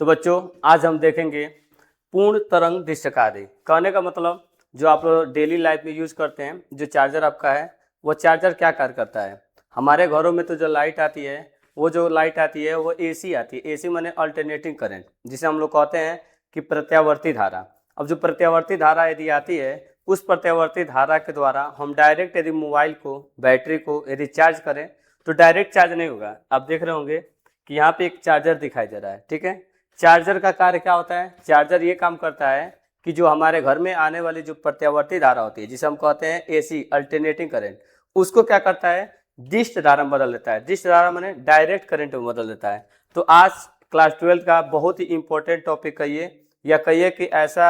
तो बच्चों आज हम देखेंगे पूर्ण तरंग दृश्यकारी। कहने का मतलब जो आप लोग डेली लाइफ में यूज करते हैं, जो चार्जर आपका है वो चार्जर क्या कार्य करता है। हमारे घरों में तो जो लाइट आती है वो वो एसी आती है। एसी माने अल्टरनेटिंग करंट, जिसे हम लोग कहते हैं कि प्रत्यावर्ती धारा। अब जो प्रत्यावर्ती धारा यदि आती है, उस प्रत्यावर्ती धारा के द्वारा हम डायरेक्ट यदि मोबाइल को, बैटरी को यदि चार्ज करें तो डायरेक्ट चार्ज नहीं होगा। आप देख रहे होंगे कि यहाँ पे एक चार्जर दिखाई दे रहा है, ठीक है। चार्जर का कार्य क्या होता है? चार्जर ये काम करता है कि जो हमारे घर में आने वाली जो प्रत्यावर्ती धारा होती है, जिसे हम कहते हैं एसी अल्टरनेटिंग करंट, उसको क्या करता है? डिस्ट धारा में बदल देता है। डिस्ट धारा माने डायरेक्ट करंट में बदल देता है। तो आज क्लास 12 का बहुत ही इंपॉर्टेंट टॉपिक कहिए, या कहिए कि ऐसा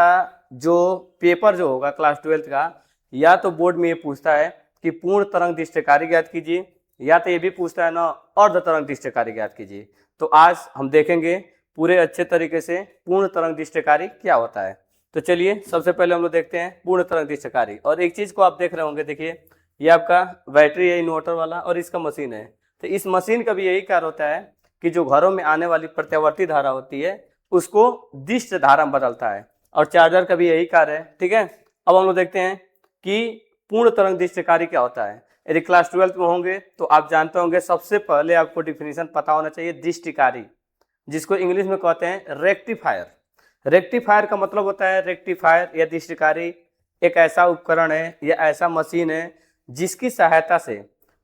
जो पेपर जो होगा क्लास 12 का, या तो बोर्ड में ये पूछता है कि पूर्ण तरंग दृश्यकारी ज्ञात कीजिए, या तो ये भी पूछता है ना अर्ध तरंग दृश्यकारी ज्ञात कीजिए। तो आज हम देखेंगे पूरे अच्छे तरीके से पूर्ण तरंग दृश्यकारी क्या होता है। तो चलिए सबसे पहले हम लोग देखते हैं पूर्ण तरंग दृश्यकारी। और एक चीज को आप देख रहे होंगे, देखिए ये आपका बैटरी है इन्वर्टर वाला, और इसका मशीन है। तो इस मशीन का भी यही कार्य होता है कि जो घरों में आने वाली प्रत्यावर्ती धारा होती है उसको डिस्ट धारा में बदलता है, और चार्जर का भी यही कार्य है, ठीक है। अब हम लोग देखते हैं कि पूर्ण तरंग दृश्यकारी क्या होता है। यदि क्लास 12 में होंगे तो आप जानते होंगे, सबसे पहले आपको डिफिनीशन पता होना चाहिए दृष्टिकारी, जिसको इंग्लिश में कहते हैं रेक्टिफायर। रेक्टिफायर का मतलब होता है, रेक्टिफायर या दृष्टिकारी एक ऐसा उपकरण है या ऐसा मशीन है जिसकी सहायता से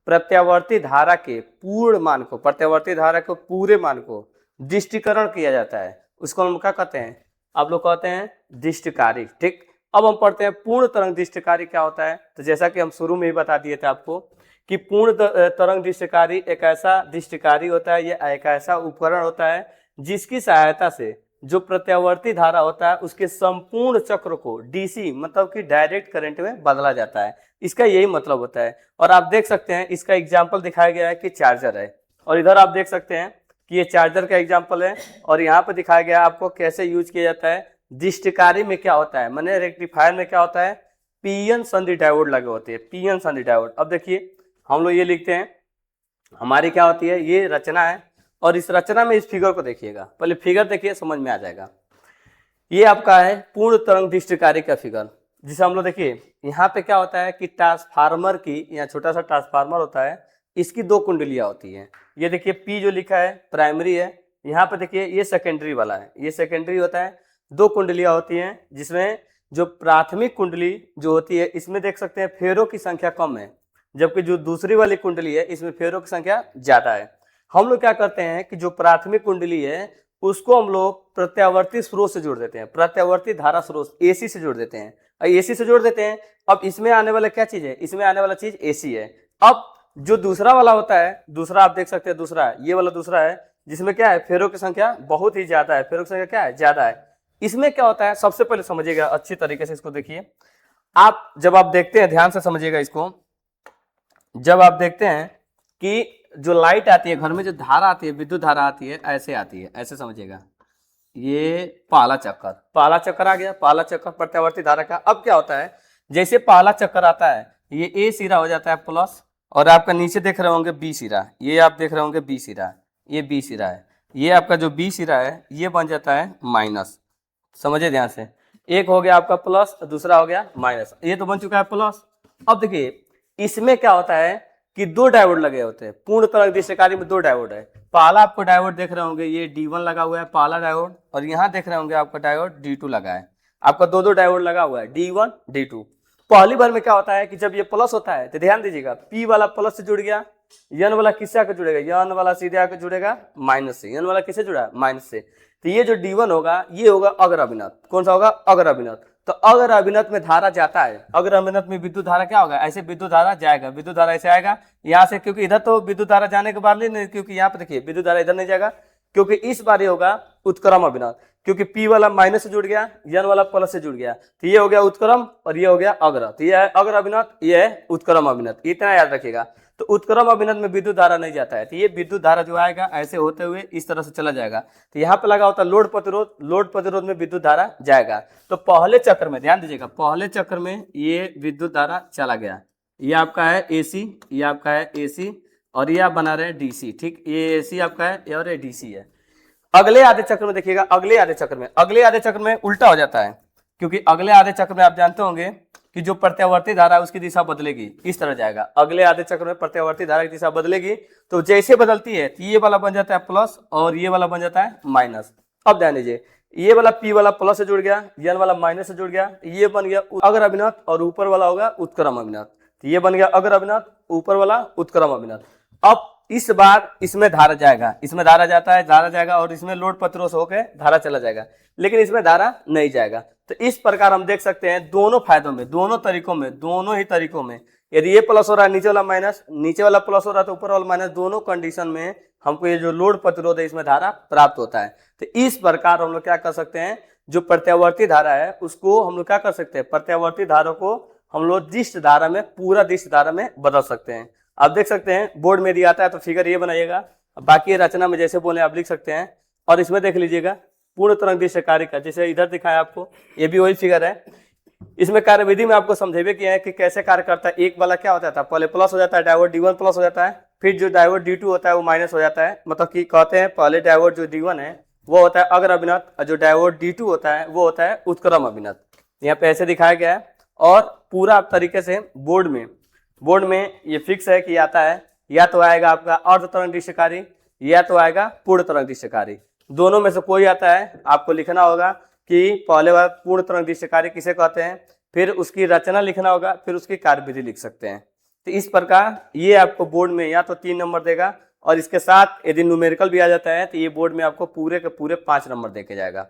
प्रत्यावर्ती धारा के पूर्ण मान को, प्रत्यावर्ती धारा के पूरे मान को दृष्टिकरण किया जाता है। उसको हम क्या कहते हैं? आप लोग कहते हैं दृष्टिकारी, ठीक। अब हम पढ़ते हैं पूर्ण तरंग दृश्यकारी क्या होता है। तो जैसा कि हम शुरू में ही बता दिए थे आपको कि पूर्ण तरंग दृश्यकारी एक ऐसा दृश्यकारी होता है, या एक ऐसा उपकरण होता है जिसकी सहायता से जो प्रत्यावर्ती धारा होता है उसके संपूर्ण चक्र को डीसी मतलब कि डायरेक्ट करंट में बदला जाता है। इसका यही मतलब होता है। और आप देख सकते हैं इसका एग्जाम्पल दिखाया गया है कि चार्जर है, और इधर आप देख सकते हैं कि ये चार्जर का एग्जाम्पल है, और यहाँ पर दिखाया गया है आपको कैसे यूज किया जाता है। दृष्टिकारी में क्या होता है, माने रेक्टिफायर में क्या होता है? पीएन संधि डायोड लगे होते हैं, पीएन संधि डायोड। अब देखिए हम लोग ये लिखते हैं, हमारी क्या होती है, ये रचना है, और इस रचना में इस फिगर को देखिएगा, पहले फिगर देखिए समझ में आ जाएगा। ये आपका है पूर्ण तरंग दृश्यकारी का फिगर, जिसे हम लोग देखिए यहाँ पे क्या होता है कि ट्रांसफार्मर की, यहाँ छोटा सा ट्रांसफार्मर होता है, इसकी दो कुंडलियां होती हैं। ये देखिए पी जो लिखा है प्राइमरी है, यहाँ पे देखिए ये सेकेंडरी वाला है, ये सेकेंडरी होता है। दो कुंडलियां होती हैं, जिसमें जो प्राथमिक कुंडली जो होती है इसमें देख सकते हैं फेरों की संख्या कम है, जबकि जो दूसरी वाली कुंडली है इसमें फेरों की संख्या ज्यादा है। हम लोग क्या करते हैं कि जो प्राथमिक कुंडली है उसको हम लोग प्रत्यावर्ती स्रोत से जोड़ देते हैं, प्रत्यावर्ती धारा स्रोत एसी से जोड़ देते हैं, एसी से जोड़ देते हैं। अब इसमें आने वाला क्या चीज है? इसमें आने वाला चीज एसी है। अब जो दूसरा वाला होता है, दूसरा आप देख सकते हैं, दूसरा ये वाला दूसरा है, जिसमें क्या है फेरों की संख्या बहुत ही ज्यादा है, फेरों की संख्या क्या है? ज्यादा है। इसमें क्या होता है सबसे पहले समझिएगा अच्छी तरीके से, इसको देखिए आप, जब आप देखते हैं ध्यान से समझिएगा इसको, जब आप देखते हैं कि जो लाइट आती है घर में, जो धारा आती है, विद्युत धारा आती है, ऐसे आती है, ऐसे समझिएगा। ये पहला चक्कर, पहला चक्कर आ गया, पहला चक्कर प्रत्यावर्ती धारा का। अब क्या होता है, जैसे पहला चक्कर आता है ये ए सिरा हो जाता है प्लस, और आपका नीचे देख रहे होंगे बी सिरा, ये आप देख रहे होंगे बी सिरा, ये बी सिरा है, ये आपका जो बी सिरा है ये बन जाता है माइनस। समझिए ध्यान से, एक हो गया आपका प्लस, दूसरा हो गया माइनस, ये तो बन चुका है प्लस। अब देखिए इसमें क्या होता है कि दो डायोड लगे होते हैं। पूर्ण तरंग दृश्यकारी में दो डायोड है। पहला आपको डायोड देख रहे होंगे ये D1 लगा हुआ है, पहला डायोड, और यहाँ देख रहे होंगे आपका डायोड D2 लगा है। आपका दो दो डायोड लगा हुआ है, D1 D2। पहली बार में क्या होता है कि जब ये प्लस होता है तो ध्यान दीजिएगा, P वाला प्लस से जुड़ गया, N वाला किससे आकर जुड़ेगा? N वाला सीधे आकर जुड़ेगा माइनस से। N वाला किससे जुड़ा? माइनस से। तो ये जो D1 होगा ये होगा अग्र अभिनत। कौन सा होगा? अग्र अभिनत। तो अगर अभिनत में धारा जाता है, अगर अभिनत में विद्युत धारा क्या होगा? ऐसे विद्युत धारा जाएगा, विद्युत धारा ऐसे आएगा यहाँ से, क्योंकि इधर तो विद्युत धारा जाने के बाद नहीं, क्योंकि यहाँ पे देखिए विद्युत धारा इधर नहीं जाएगा, क्योंकि इस बार ये होगा उत्क्रम अभिनत, क्योंकि P वाला माइनस से जुड़ गया, N वाला प्लस से जुड़ गया, तो ये हो गया उत्क्रम और ये हो गया अग्र। तो ये है अग्र अभिनत, ये है उत्क्रम अभिनत, इतना याद रखिएगा। तो उत्क्रम अभिनत में विद्युत धारा नहीं जाता है, तो ये विद्युत धारा जो आएगा ऐसे होते हुए इस तरह से चला जाएगा। तो यहाँ पे लगा होता है लोड प्रतिरोध, लोड प्रतिरोध में विद्युत धारा जाएगा। तो पहले चक्र में ध्यान दीजिएगा, पहले चक्र में ये विद्युत धारा चला गया, ये आपका है एसी, ये आपका है एसी, और ये आप बना रहे हैं डीसी, ठीक। ये एसी आपका है और ये डीसी है। अगले आधे चक्र में देखिएगा, अगले आधे चक्र में उल्टा हो जाता है, क्योंकि अगले आधे चक्र में आप जानते होंगे कि जो प्रत्यावर्ती धारा है उसकी दिशा बदलेगी, इस तरह जाएगा। अगले आधे चक्र में प्रत्यावर्ती धारा की दिशा बदलेगी, तो जैसे बदलती है तो ये वाला बन जाता है प्लस और ये वाला बन जाता है माइनस। अब ध्यान दीजिए, ये वाला पी वाला प्लस से जुड़ गया, एन वाला माइनस से जुड़ गया, ये बन गया अग्र अभिनत और ऊपर वाला होगा उत्क्रम अभिनत। तो ये बन गया अग्र अभिनत, ऊपर वाला उत्क्रम अभिनत। अब इस बार इसमें धारा जाएगा, इसमें धारा जाता है, धारा जाएगा और इसमें लोड प्रतिरोध होकर धारा चला जाएगा, लेकिन इसमें धारा नहीं जाएगा। तो इस प्रकार हम देख सकते हैं दोनों फायदों में, दोनों तरीकों में, दोनों ही तरीकों में, यदि ये प्लस हो रहा है नीचे वाला माइनस, नीचे वाला प्लस हो रहा है तो ऊपर वाला माइनस, दोनों कंडीशन में हमको ये जो लोड प्रतिरोध है इसमें धारा प्राप्त होता है। तो इस प्रकार हम लोग क्या कर सकते हैं, जो प्रत्यावर्ती धारा है उसको हम लोग क्या कर सकते हैं, प्रत्यावर्ती धारा को हम लोग दिष्ट धारा में, पूरा दिष्ट धारा में बदल सकते हैं। आप देख सकते हैं बोर्ड में दिया आता है तो फिगर ये बनाइएगा, बाकी रचना में जैसे बोले आप लिख सकते हैं। और इसमें देख लीजिएगा पूर्ण तरंग दिष्ट कार्य का, जैसे इधर दिखाया आपको, ये भी वही फिगर है। इसमें कार्यविधि में आपको समझेबे किया है कि कैसे कार्य करता है। एक वाला क्या होता था, पहले प्लस हो जाता है, डायोड D1 प्लस हो जाता है, फिर जो डायोड D2 होता है वो माइनस हो जाता है। मतलब कि कहते हैं पहले डायोड जो D1 है वो होता है अग्र अभिनत और जो डायोड D2 होता है वो होता है उत्क्रम अभिनत। यहाँ पे ऐसे दिखाया गया है। और पूरा तरीके से बोर्ड में ये फिक्स है कि आता है, या तो आएगा आपका अर्ध तरंग दृश्यकारी या तो आएगा पूर्ण तरंग दृश्यकारी, दोनों में से कोई आता है। आपको लिखना होगा कि पहले बार पूर्ण तरंग दृश्यकारी किसे कहते हैं, फिर उसकी रचना लिखना होगा, फिर उसकी कार्यविधि लिख सकते हैं। तो इस प्रकार ये आपको बोर्ड में या तो 3 नंबर देगा और इसके साथ यदि न्यूमेरिकल भी आ जाता है तो ये बोर्ड में आपको पूरे के पूरे 5 नंबर देके जाएगा।